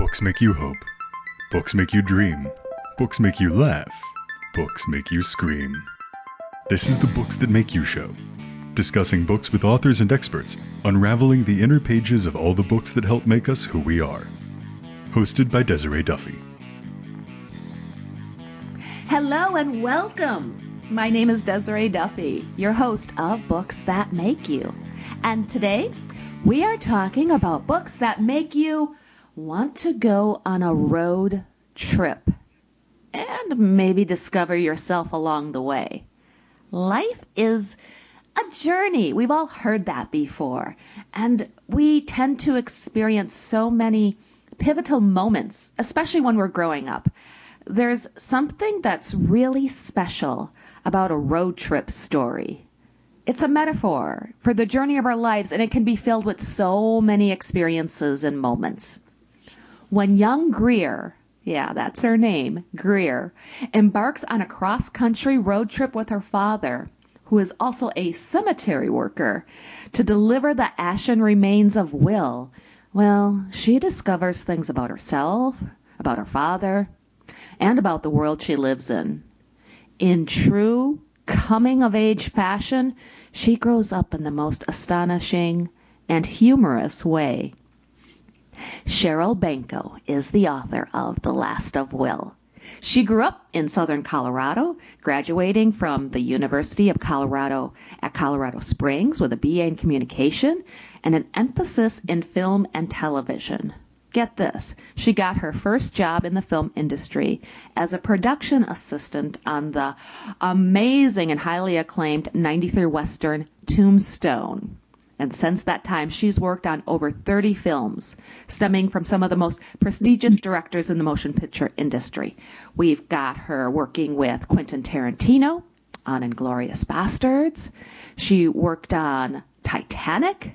Books make you hope. Books make you dream. Books make you laugh. Books make you scream. This is the Books That Make You show, discussing books with authors and experts, unraveling the inner pages of all the books that help make us who we are. Hosted by Desiree Duffy. Hello and welcome. My name is Desiree Duffy, your host of Books That Make You. And today, we are talking about books that make you want to go on a road trip and maybe discover yourself along the way. Life is a journey. We've all heard that before. And we tend to experience so many pivotal moments, especially when we're growing up. There's something that's really special about a road trip story. It's a metaphor for the journey of our lives, and it can be filled with so many experiences and moments. When young Greer, yeah, that's her name, Greer, embarks on a cross-country road trip with her father, who is also a cemetery worker, to deliver the ashen remains of Will, well, she discovers things about herself, about her father, and about the world she lives in. In true coming-of-age fashion, she grows up in the most astonishing and humorous way. Sheryl Benko is the author of The Last of Will. She grew up in southern Colorado, graduating from the University of Colorado at Colorado Springs with a BA in communication and an emphasis in film and television. Get this, she got her first job in the film industry as a production assistant on the amazing and highly acclaimed 93 Western Tombstone. And since that time, she's worked on over 30 films, stemming from some of the most prestigious directors in the motion picture industry. We've got her working with Quentin Tarantino on Inglourious Basterds. She worked on Titanic,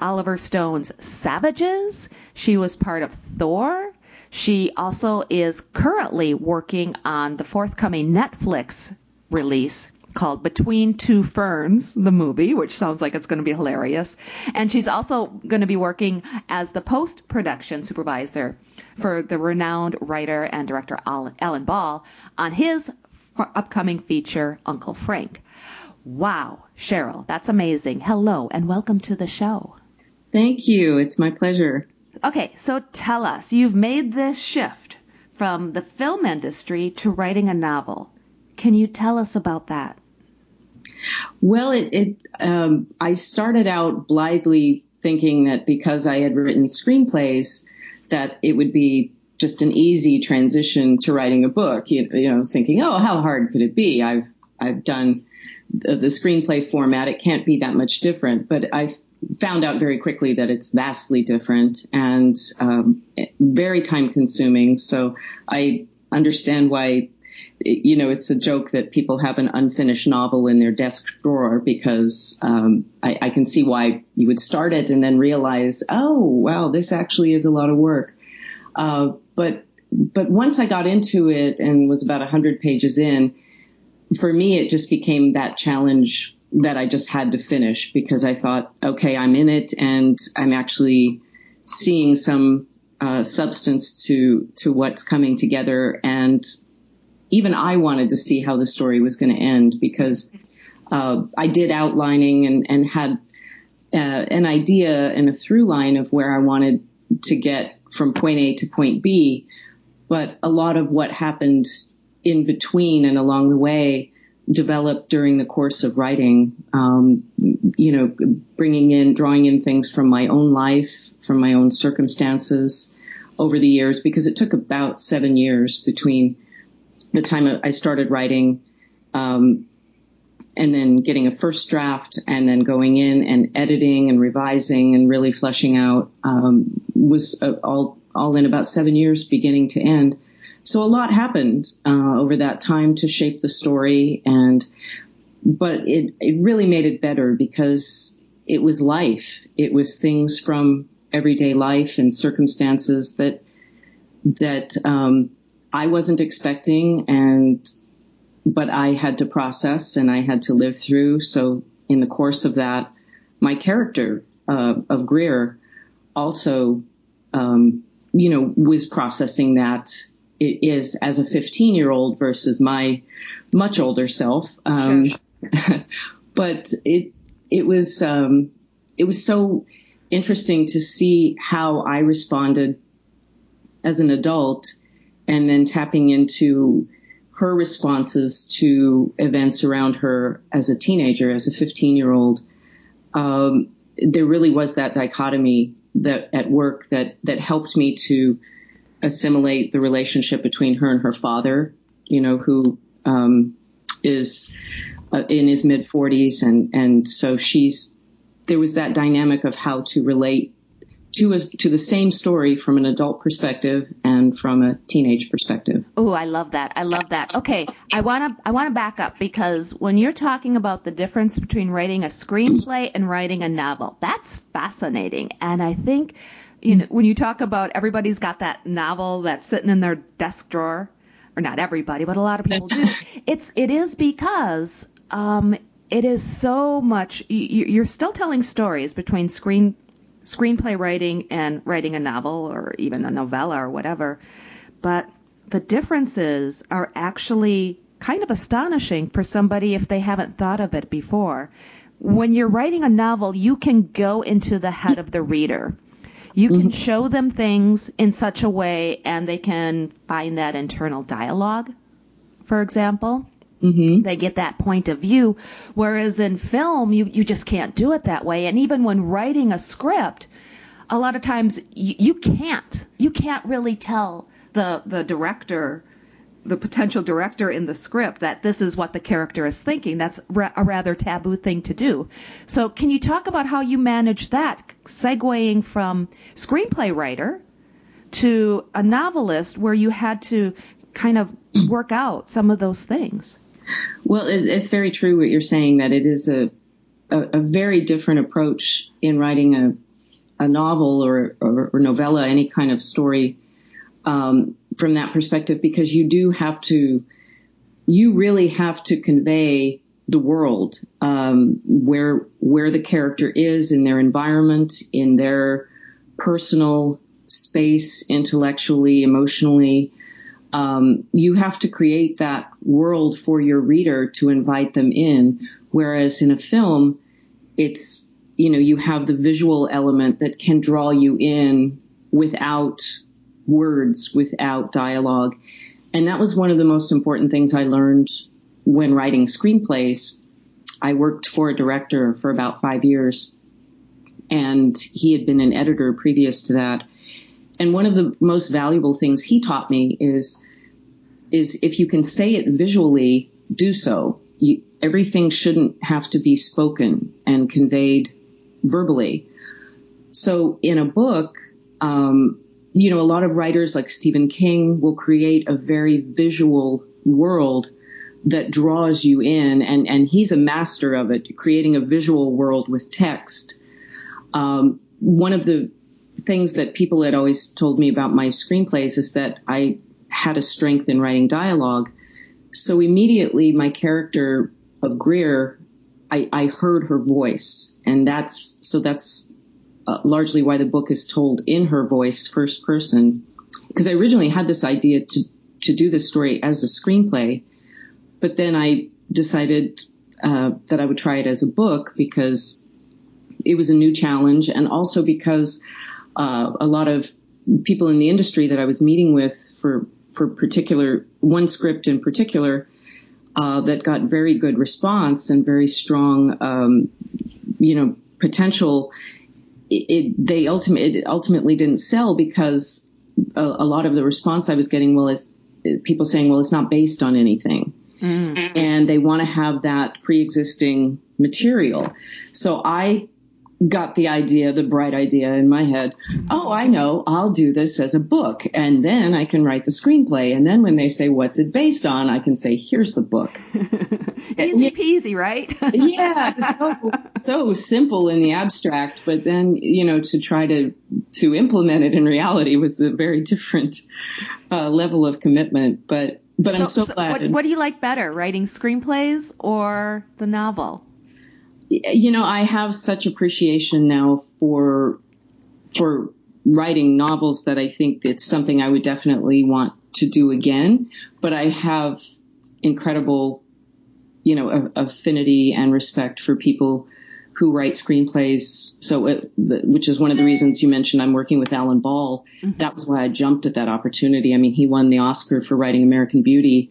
Oliver Stone's Savages. She was part of Thor. She also is currently working on the forthcoming Netflix release called Between Two Ferns, the movie, which sounds like it's going to be hilarious. And she's also going to be working as the post-production supervisor for the renowned writer and director Alan Ball on his upcoming feature, Uncle Frank. Wow, Sheryl, that's amazing. Hello, and welcome to the show. Thank you. It's my pleasure. Okay, so tell us, you've made this shift from the film industry to writing a novel. Can you tell us about that? Well, I started out blithely thinking that because I had written screenplays, that it would be just an easy transition to writing a book. Thinking, oh, how hard could it be? I've done the screenplay format. It can't be that much different. But I found out very quickly that it's vastly different and very time consuming. So I understand why. It's a joke that people have an unfinished novel in their desk drawer because I can see why you would start it and then realize, oh, wow, this actually is a lot of work. But once I got into it and was about 100 pages in, for me, it just became that challenge that I just had to finish because I thought, okay, I'm in it and I'm actually seeing some substance to what's coming together. And even I wanted to see how the story was going to end because I did outlining and had an idea and a through line of where I wanted to get from point A to point B. But a lot of what happened in between and along the way developed during the course of writing, drawing in things from my own life, from my own circumstances over the years, because it took about 7 years between the time I started writing, and then getting a first draft and then going in and editing and revising and really fleshing out, was all in about 7 years beginning to end. So a lot happened, over that time to shape the story but it really made it better because it was life. It was things from everyday life and circumstances that I wasn't expecting but I had to process and I had to live through. So in the course of that, my character, of Greer also, was processing that it is as a 15-year-old versus my much older self. Sure. But it was so interesting to see how I responded as an adult, and then tapping into her responses to events around her as a teenager, as a 15-year-old. There really was that dichotomy that at work that helped me to assimilate the relationship between her and her father, who is in his mid 40s. And so there was that dynamic of how to relate to the same story from an adult perspective and from a teenage perspective. Oh, I love that. I love that. Okay. I want to back up, because when you're talking about the difference between writing a screenplay and writing a novel, that's fascinating. And I think, when you talk about everybody's got that novel that's sitting in their desk drawer, or not everybody, but a lot of people do. It is because, it is so much, you're still telling stories between screenplay writing and writing a novel, or even a novella or whatever. But the differences are actually kind of astonishing for somebody if they haven't thought of it before. When you're writing a novel, you can go into the head of the reader. You can show them things in such a way, and they can find that internal dialogue, for example. They get that point of view, whereas in film, you just can't do it that way. And even when writing a script, a lot of times you can't really tell the director, the potential director in the script, that this is what the character is thinking. That's a rather taboo thing to do. So can you talk about how you manage that, segueing from screenplay writer to a novelist, where you had to kind of work out some of those things? Well, it's very true what you're saying, that it is a very different approach in writing a novel or novella, any kind of story, from that perspective, because you really have to convey the world, where the character is in their environment, in their personal space, intellectually, emotionally. You have to create that world for your reader to invite them in. Whereas in a film, it's, you have the visual element that can draw you in without words, without dialogue. And that was one of the most important things I learned when writing screenplays. I worked for a director for about 5 years, and he had been an editor previous to that. And one of the most valuable things he taught me is if you can say it visually, do so. Everything shouldn't have to be spoken and conveyed verbally. So in a book, a lot of writers like Stephen King will create a very visual world that draws you in, and he's a master of it, creating a visual world with text. One of the things that people had always told me about my screenplays is that I had a strength in writing dialogue. So immediately my character of Greer, I heard her voice, and that's largely why the book is told in her voice, first person, because I originally had this idea to do this story as a screenplay, but then I decided that I would try it as a book because it was a new challenge, and also because a lot of people in the industry that I was meeting with for one script in particular that got very good response and very strong potential. It ultimately didn't sell because a lot of the response I was getting is people saying, well, it's not based on anything. Mm-hmm. And they want to have that pre-existing material. So I got the bright idea in my head. Oh, I know, I'll do this as a book, and then I can write the screenplay. And then when they say, what's it based on? I can say, here's the book. Easy peasy, right? Yeah. So simple in the abstract, but then, to try to implement it in reality was a very different level of commitment. But I'm so glad. What do you like better, writing screenplays or the novel? I have such appreciation now for writing novels that I think it's something I would definitely want to do again, but I have incredible, affinity and respect for people who write screenplays. So, which is one of the reasons you mentioned I'm working with Alan Ball. Mm-hmm. That was why I jumped at that opportunity. I mean, he won the Oscar for writing American Beauty,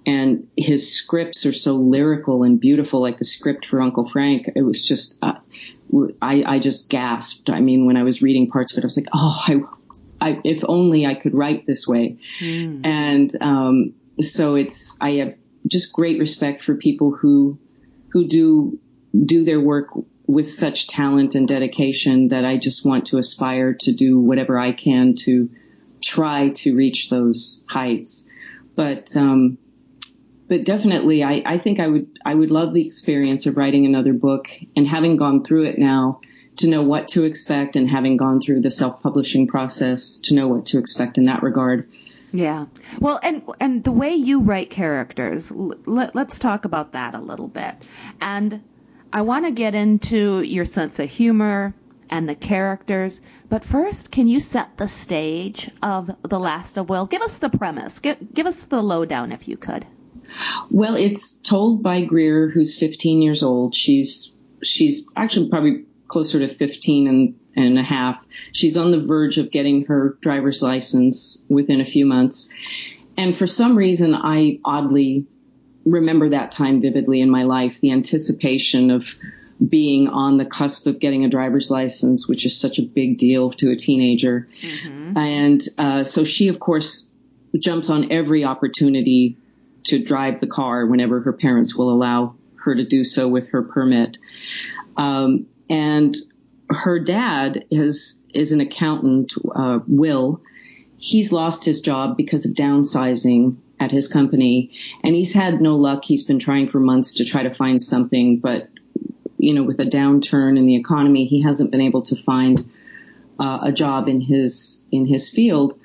and his scripts are so lyrical and beautiful, like the script for Uncle Frank. It was just, I just gasped. I mean, when I was reading parts of it, I was like, oh, if only I could write this way. Mm. And so I have just great respect for people who do their work with such talent and dedication that I just want to aspire to do whatever I can to try to reach those heights. But definitely, I think I would love the experience of writing another book, and having gone through it now to know what to expect, and having gone through the self-publishing process to know what to expect in that regard. Yeah. Well, and the way you write characters, let's talk about that a little bit. And I want to get into your sense of humor and the characters. But first, can you set the stage of The Last of Will? Give us the premise. Give us the lowdown, if you could. Well, it's told by Greer, who's 15 years old. She's actually probably closer to 15 and a half. She's on the verge of getting her driver's license within a few months. And for some reason, I oddly remember that time vividly in my life, the anticipation of being on the cusp of getting a driver's license, which is such a big deal to a teenager. Mm-hmm. And so she, of course, jumps on every opportunity to drive the car whenever her parents will allow her to do so with her permit. And her dad is an accountant, Will. He's lost his job because of downsizing at his company, and he's had no luck. He's been trying for months to try to find something, but with a downturn in the economy, he hasn't been able to find a job in his field,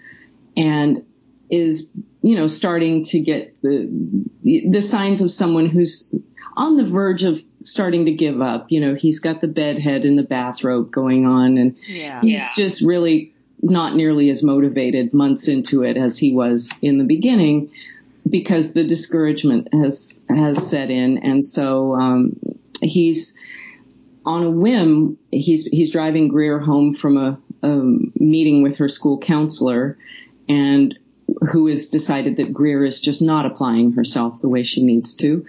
and is starting to get the signs of someone who's on the verge of starting to give up. He's got the bedhead and the bathrobe going on, and he's just really not nearly as motivated months into it as he was in the beginning, because the discouragement has set in. And so he's on a whim, he's driving Greer home from a meeting with her school counselor, and who has decided that Greer is just not applying herself the way she needs to.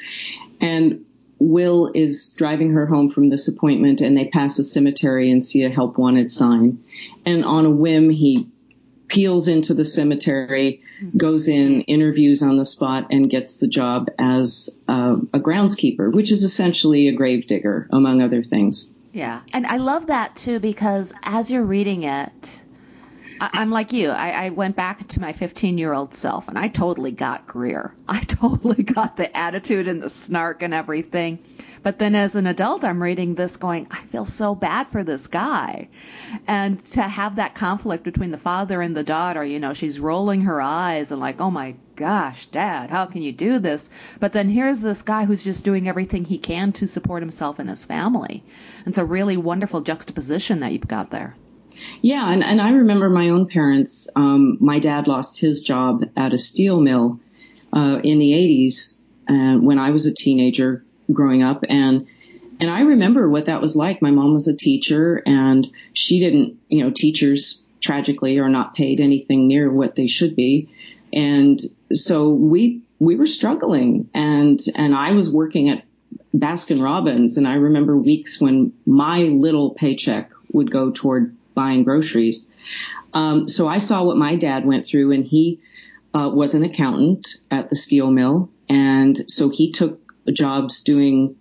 And Will is driving her home from this appointment, and they pass a cemetery and see a help wanted sign. And on a whim, he peels into the cemetery, goes in, interviews on the spot, and gets the job as a groundskeeper, which is essentially a gravedigger, among other things. Yeah. And I love that, too, because as you're reading it, I'm like you. I went back to my 15-year-old self, and I totally got Greer. I totally got the attitude and the snark and everything. But then as an adult, I'm reading this going, I feel so bad for this guy. And to have that conflict between the father and the daughter, she's rolling her eyes and like, oh my gosh, Dad, how can you do this? But then here's this guy who's just doing everything he can to support himself and his family. And it's a really wonderful juxtaposition that you've got there. Yeah, and I remember my own parents. My dad lost his job at a steel mill in the 80s when I was a teenager growing up. And I remember what that was like. My mom was a teacher, and she didn't, teachers tragically are not paid anything near what they should be. And so we were struggling, and I was working at Baskin Robbins. And I remember weeks when my little paycheck would go toward buying groceries. So I saw what my dad went through, and he was an accountant at the steel mill. And so he took jobs doing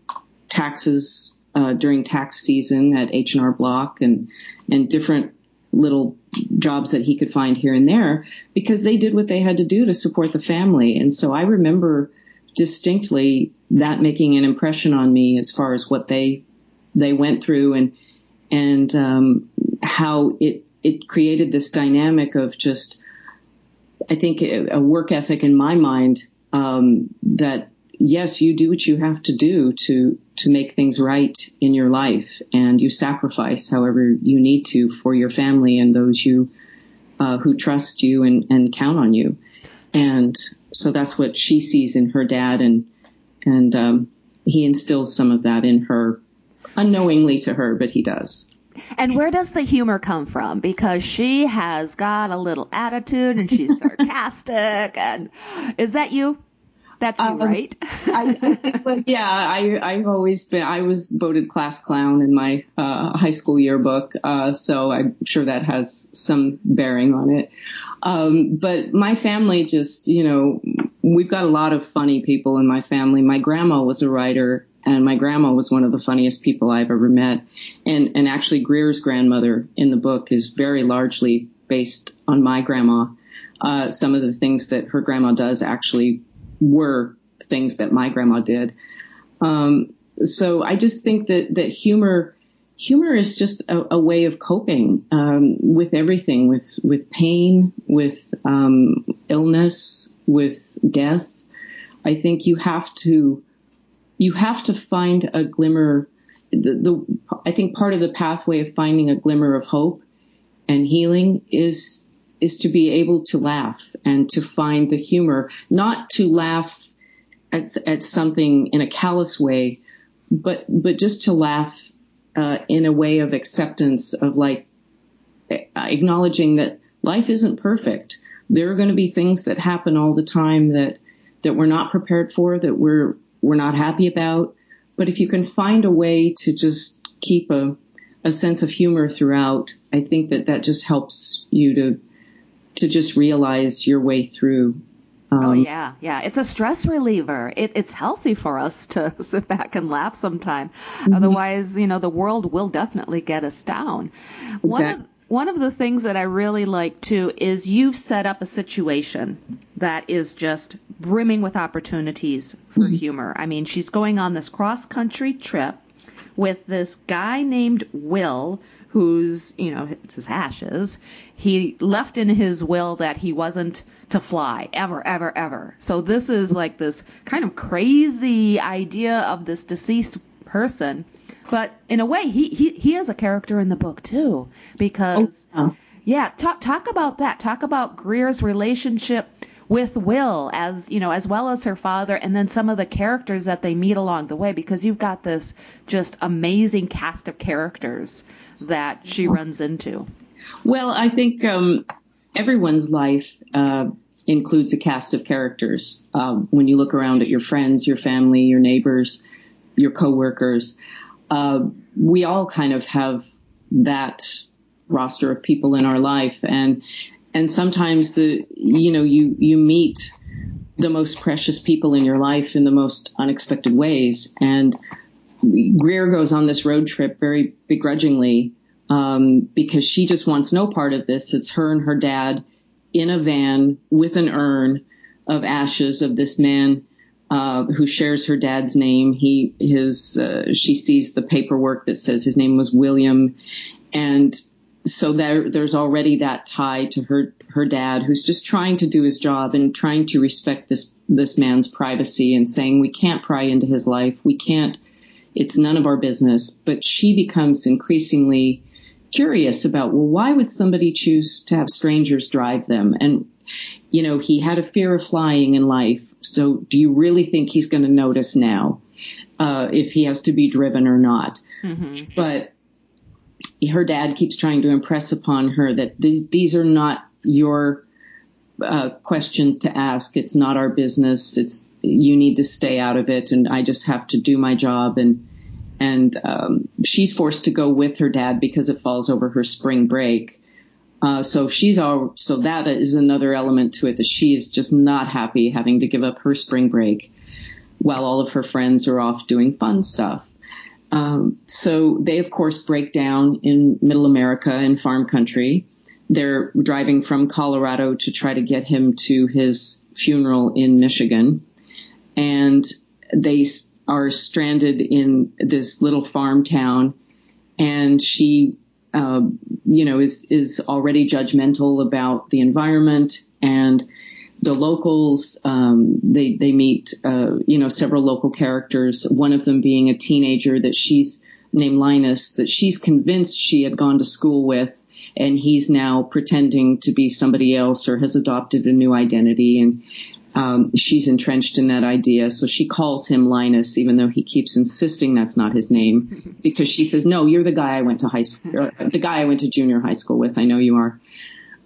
taxes during tax season at H&R Block and different little jobs that he could find here and there, because they did what they had to do to support the family. And so I remember distinctly that making an impression on me as far as what they went through, and how it created this dynamic of just, I think, a work ethic in my mind that yes, you do what you have to do to make things right in your life, and you sacrifice however you need to for your family and those you who trust you and count on you. And so that's what she sees in her dad, and he instills some of that in her, unknowingly to her, but he does. And where does the humor come from? Because she has got a little attitude and she's sarcastic. And is that you? That's you, right? I think, well, yeah, I've always been, I was voted class clown in my high school yearbook. So I'm sure that has some bearing on it. But my family just, we've got a lot of funny people in my family. My grandma was a writer, and my grandma was one of the funniest people I've ever met. And actually Greer's grandmother in the book is very largely based on my grandma. Some of the things that her grandma does actually were things that my grandma did. So I just think that humor is just a way of coping, with everything, with pain, with, illness, with death. I think you have to find a glimmer. I think part of the pathway of finding a glimmer of hope and healing is to be able to laugh and to find the humor, not to laugh at something in a callous way, but just to laugh in a way of acceptance, of like acknowledging that life isn't perfect. There are going to be things that happen all the time that we're not prepared for, that we're not happy about. But if you can find a way to just keep a sense of humor throughout, I think that just helps you to just realize your way through. Oh, yeah. It's a stress reliever. It's healthy for us to sit back and laugh sometime. Mm-hmm. Otherwise, the world will definitely get us down. Exactly. One of the things that I really like, too, is you've set up a situation that is just brimming with opportunities for mm-hmm. humor. I mean, she's going on this cross-country trip with this guy named Will, who's, it's his ashes. He left in his will that he wasn't to fly ever, ever, ever. So this is like this kind of crazy idea of this deceased person. But in a way, he is a character in the book, too, because, talk about that. Talk about Greer's relationship with Will as well as her father, and then some of the characters that they meet along the way, because you've got this just amazing cast of characters that she runs into. Well, I think everyone's life includes a cast of characters. When you look around at your friends, your family, your neighbors, your coworkers, we all kind of have that roster of people in our life, and sometimes you meet the most precious people in your life in the most unexpected ways. And Greer goes on this road trip very begrudgingly, because she just wants no part of this. It's her and her dad in a van with an urn of ashes of this man who shares her dad's name. She sees the paperwork that says his name was William, and so there's already that tie to her dad, who's just trying to do his job and trying to respect this man's privacy, and saying we can't pry into his life. We can't. It's none of our business. But she becomes increasingly curious about, well, why would somebody choose to have strangers drive them? And, he had a fear of flying in life. So do you really think he's going to notice now if he has to be driven or not? Mm-hmm. But her dad keeps trying to impress upon her that these are not your questions to ask. It's not our business. You need to stay out of it, and I just have to do my job. And she's forced to go with her dad because it falls over her spring break. So that is another element to it, that she is just not happy having to give up her spring break while all of her friends are off doing fun stuff. So they, of course, break down in Middle America in farm country. They're driving from Colorado to try to get him to his funeral in Michigan. And they are stranded in this little farm town. And she, is already judgmental about the environment. And the locals. They meet, several local characters, one of them being a teenager that she's named Linus, that she's convinced she had gone to school with, and he's now pretending to be somebody else or has adopted a new identity. And she's entrenched in that idea. So she calls him Linus, even though he keeps insisting that's not his name, because she says, no, you're the guy I went to the guy I went to junior high school with. I know you are.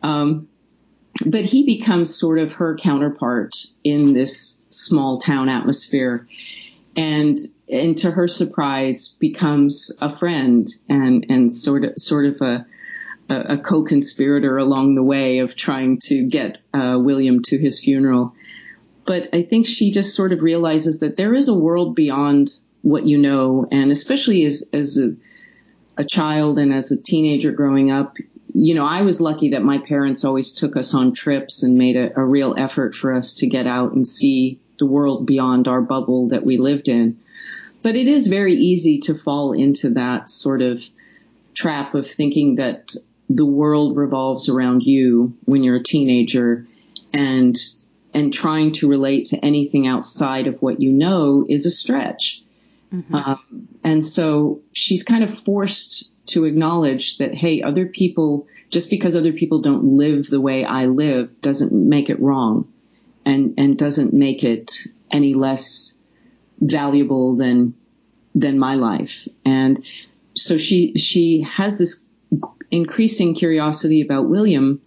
But he becomes sort of her counterpart in this small town atmosphere, and to her surprise becomes a friend and sort of a co-conspirator along the way of trying to get William to his funeral. But I think she just sort of realizes that there is a world beyond what you know, and especially as a child and as a teenager growing up, I was lucky that my parents always took us on trips and made a real effort for us to get out and see the world beyond our bubble that we lived in. But it is very easy to fall into that sort of trap of thinking that the world revolves around you when you're a teenager, and trying to relate to anything outside of what you know is a stretch. Mm-hmm. And so she's kind of forced to acknowledge that, hey, other people, just because other people don't live the way I live, doesn't make it wrong, and doesn't make it any less valuable than my life. And so she has this increasing curiosity about William,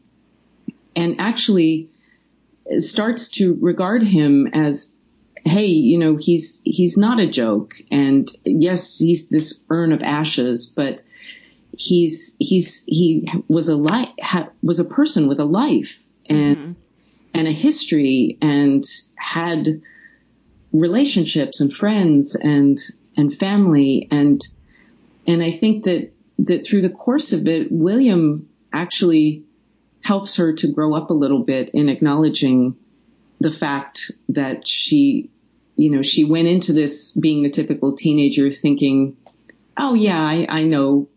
and actually starts to regard him as, hey, he's not a joke. And yes, he's this urn of ashes, but he was a person with a life and a history, and had relationships and friends and family. And I think that through the course of it, William actually helps her to grow up a little bit in acknowledging the fact that she went into this being the typical teenager thinking, oh yeah, I know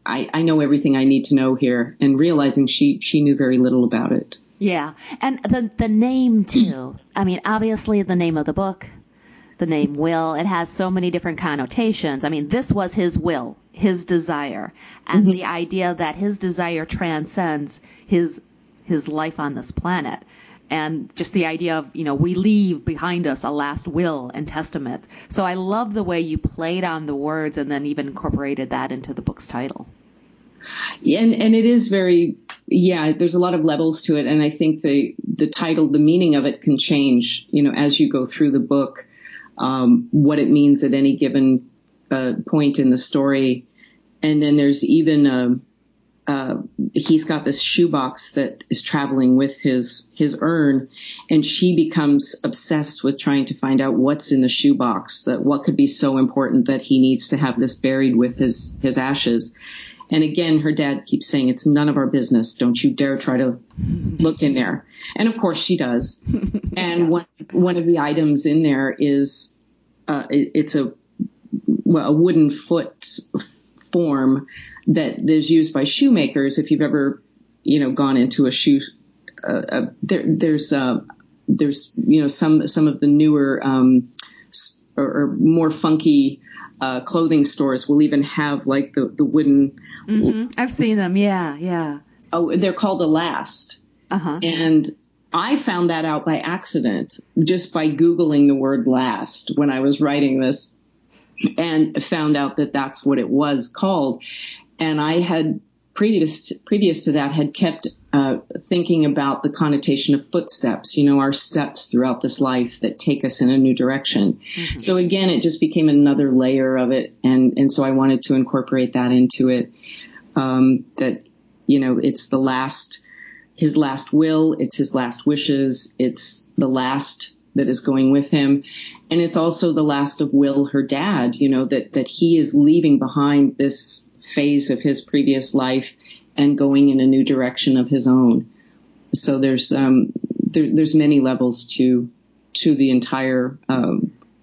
everything I need to know here, and realizing she knew very little about it. Yeah. And the name too. I mean, obviously the name of the book, the name Will, it has so many different connotations. I mean, this was his will, his desire, and the idea that his desire transcends his life on this planet. And just the idea of, we leave behind us a last will and testament. So I love the way you played on the words and then even incorporated that into the book's title. Yeah, and it is very, there's a lot of levels to it. And I think the title, the meaning of it can change, as you go through the book, what it means at any given point in the story. And then there's even he's got this shoebox that is traveling with his urn, and she becomes obsessed with trying to find out what's in the shoebox, that what could be so important that he needs to have this buried with his ashes. And again, her dad keeps saying, it's none of our business. Don't you dare try to look in there. And of course she does. And yes. one of the items in there is, it's a wooden foot form that is used by shoemakers. If you've ever, gone into a shoe, there's some of the newer, or more funky, clothing stores will even have like the wooden. Mm-hmm. I've seen them. Yeah. Oh, they're called a last. Uh-huh. And I found that out by accident, just by Googling the word last when I was writing this, and found out that that's what it was called. And I had previous to that had kept thinking about the connotation of footsteps, our steps throughout this life that take us in a new direction. Mm-hmm. So again, it just became another layer of it. And so I wanted to incorporate that into it, that, it's his last will, it's his last wishes, it's the last that is going with him. And it's also the last of Will, her dad, that he is leaving behind this phase of his previous life and going in a new direction of his own. So there's many levels to the entire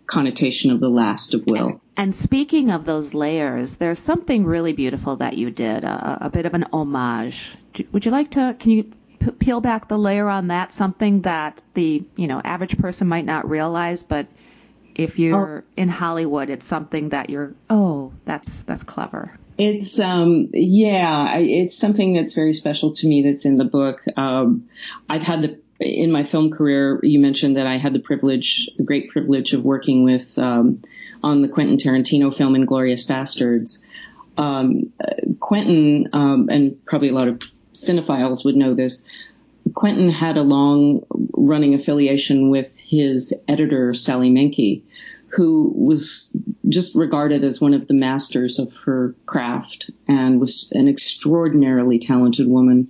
connotation of the last of Will. And speaking of those layers, there's something really beautiful that you did, a bit of an homage. Would you like to, can you peel back the layer on that, something that the, average person might not realize, but if you're in Hollywood, it's something that that's clever. It's, it's something that's very special to me that's in the book. I've had in my film career, you mentioned that I had the great privilege of working with, on the Quentin Tarantino film Inglourious Basterds. Quentin, and probably a lot of cinephiles would know this, Quentin had a long running affiliation with his editor, Sally Menke, who was just regarded as one of the masters of her craft and was an extraordinarily talented woman.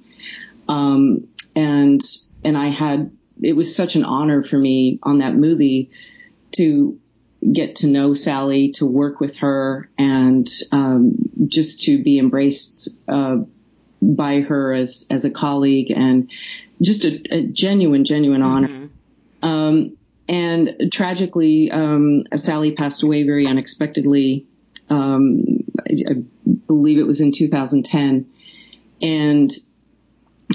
It was such an honor for me on that movie to get to know Sally, to work with her, and just to be embraced by her as a colleague, and just a genuine honor. And tragically, Sally passed away very unexpectedly. I believe it was in 2010, and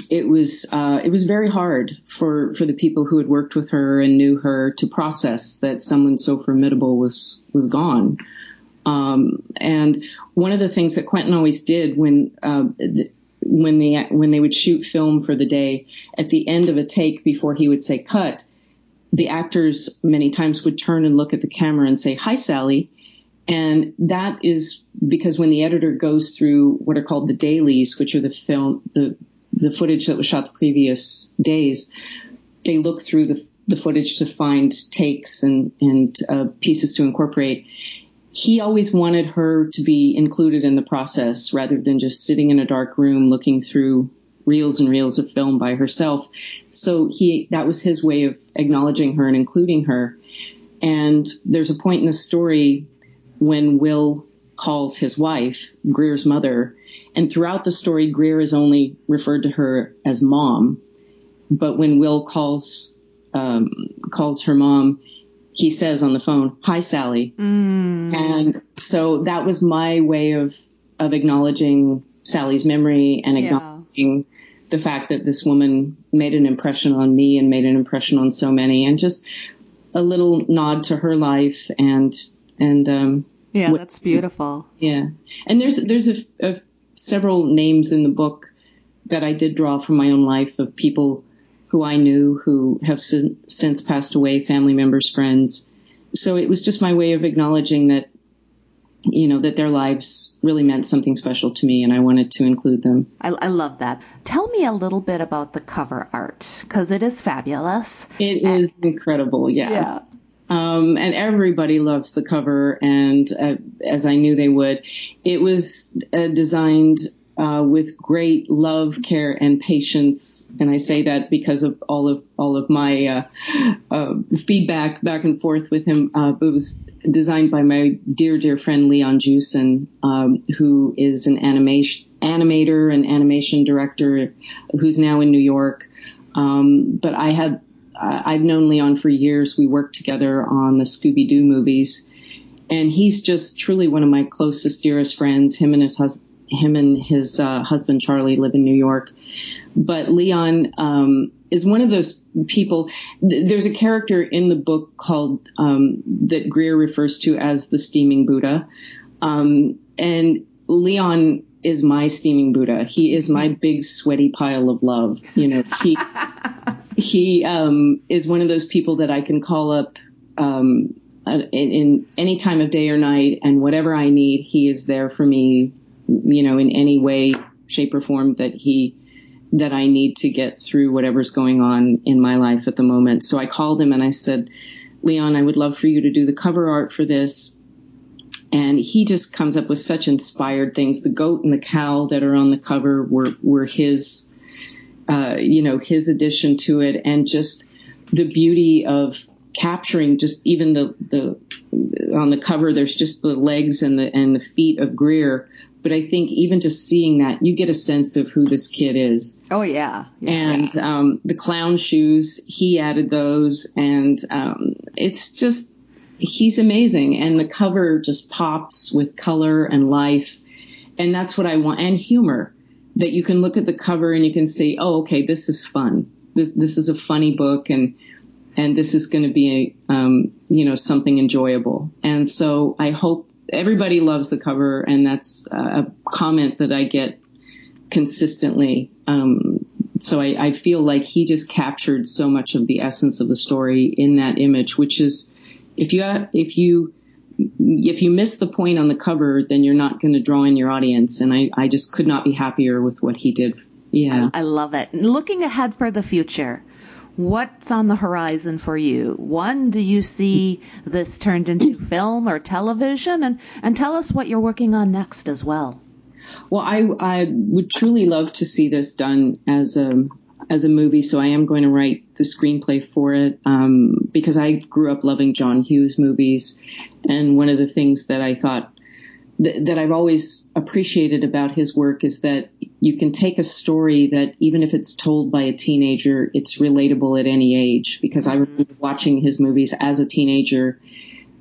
it was very hard for the people who had worked with her and knew her to process that someone so formidable was gone. And one of the things that Quentin always did when they would shoot film for the day, at the end of a take, before he would say cut, the actors many times would turn and look at the camera and say, "Hi, Sally." And that is because when the editor goes through what are called the dailies, which are the footage that was shot the previous days, they look through the footage to find takes and pieces to incorporate. He always wanted her to be included in the process rather than just sitting in a dark room looking through reels and reels of film by herself. So that was his way of acknowledging her and including her. And there's a point in the story when Will calls his wife, Greer's mother, and throughout the story, Greer is only referred to her as Mom. But when Will calls her mom, he says on the phone, "Hi, Sally." And so that was my way of acknowledging Sally's memory and acknowledging the fact that this woman made an impression on me and made an impression on so many, and just a little nod to her life and that's beautiful. Yeah. And there's several names in the book that I did draw from my own life of people who I knew who have since passed away, family members, friends. So it was just my way of acknowledging that, that their lives really meant something special to me, and I wanted to include them. I love that. Tell me a little bit about the cover art, because it is fabulous. It is incredible, yes. Yeah. And everybody loves the cover, and as I knew they would. It was designed with great love, care, and patience, and I say that because of all of my feedback back and forth with him. It was designed by my dear friend Leon Jewson, who is an animator and animation director, who's now in New York. But I've known Leon for years. We worked together on the Scooby-Doo movies, and he's just truly one of my closest, dearest friends. Him and his husband Charlie live in New York. But Leon is one of those people. There's a character in the book called that Greer refers to as the steaming Buddha, and Leon is my steaming Buddha. He is my big sweaty pile of love. He is one of those people that I can call up in any time of day or night, and whatever I need, he is there for me, in any way, shape, or form that I need to get through whatever's going on in my life at the moment. So I called him and I said, "Leon, I would love for you to do the cover art for this." And he just comes up with such inspired things. The goat and the cow that are on the cover were his, his addition to it, and just the beauty of capturing just even the on the cover, there's just the legs and the feet of Greer. But I think even just seeing that, you get a sense of who this kid is. Oh, yeah. And the clown shoes, he added those. And it's just, he's amazing. And the cover just pops with color and life. And that's what I want. And humor. that you can look at the cover and you can see, oh, okay, this is fun. This is a funny book, and this is going to be something enjoyable. And so I hope everybody loves the cover, and that's a comment that I get consistently. So I feel like he just captured so much of the essence of the story in that image, which is if you miss the point on the cover, then you're not going to draw in your audience. And I just could not be happier with what he did. Yeah. I love it. Looking ahead for the future, what's on the horizon for you? One, do you see this turned into film or television? And tell us what you're working on next as well. Well, I would truly love to see this done as a movie. So I am going to write the screenplay for it, because I grew up loving John Hughes movies. And one of the things that I thought that I've always appreciated about his work is that you can take a story that even if it's told by a teenager, it's relatable at any age, because I remember watching his movies as a teenager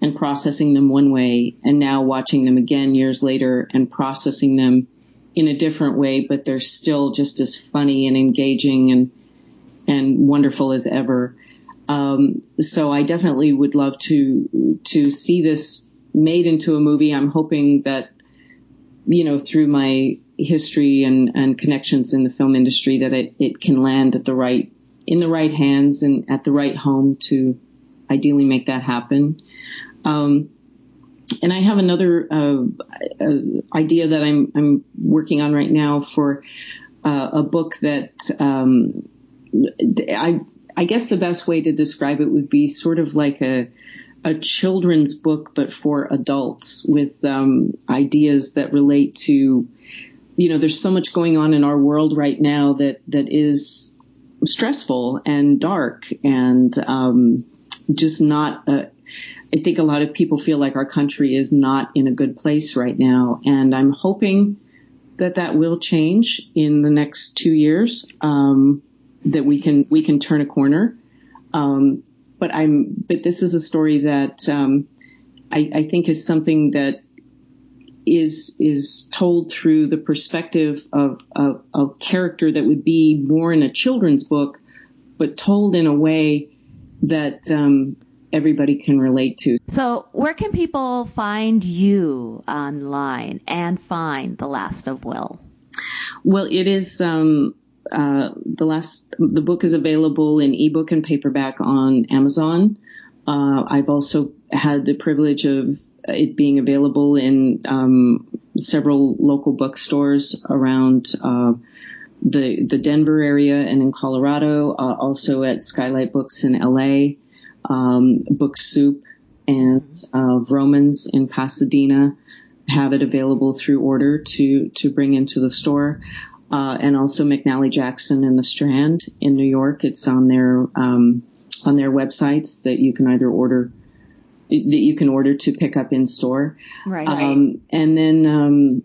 and processing them one way, and now watching them again years later and processing them in a different way, but they're still just as funny and engaging and wonderful as ever. So I definitely would love to see this made into a movie. I'm hoping that, through my history and connections in the film industry, that it can land in the right hands and at the right home to ideally make that happen. And I have another idea that I'm working on right now for a book that I guess the best way to describe it would be sort of like a children's book, but for adults, with ideas that relate to, there's so much going on in our world right now that is stressful and dark and just not I think a lot of people feel like our country is not in a good place right now. And I'm hoping that will change in the next 2 years, that we can turn a corner. But this is a story that, I think is something that is told through the perspective of a character that would be more in a children's book, but told in a way that, everybody can relate to. So where can people find you online and find The Last of Will? Well, it is, the book is available in ebook and paperback on Amazon. I've also had the privilege of it being available in several local bookstores around the Denver area and in Colorado, also at Skylight Books in LA. Book Soup and Romans in Pasadena have it available through order to bring into the store, and also McNally Jackson and the Strand in New York. It's on their websites that you can order to pick up in store. Right. And then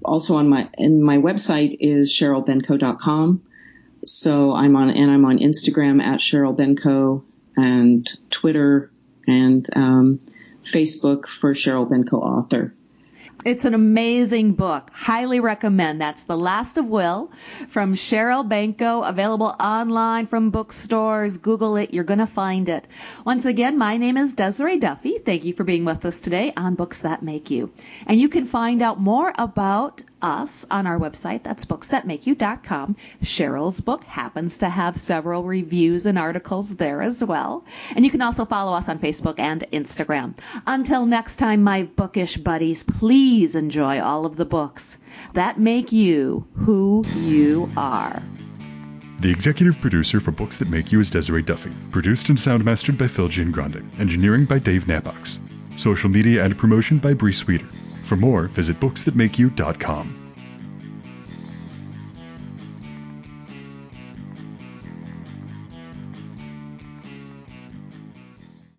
also on my website is SherylBenko.com. So I'm on Instagram at Sheryl Benko, and Twitter and Facebook for Sheryl Benko Author. It's an amazing book. Highly recommend. That's The Last of Will from Sheryl Benko, available online from bookstores. Google it. You're going to find it. Once again, my name is Desiree Duffy. Thank you for being with us today on Books That Make You. And you can find out more about us on our website. That's booksthatmakeyou.com. Sheryl's book happens to have several reviews and articles there as well. And you can also follow us on Facebook and Instagram. Until next time, my bookish buddies, please enjoy all of the books that make you who you are. The executive producer for Books That Make You is Desiree Duffy. Produced and sound mastered by Phil Giangrande. Engineering by Dave Nabox. Social media and promotion by Bree Sweeter. For more, visit booksthatmakeyou.com.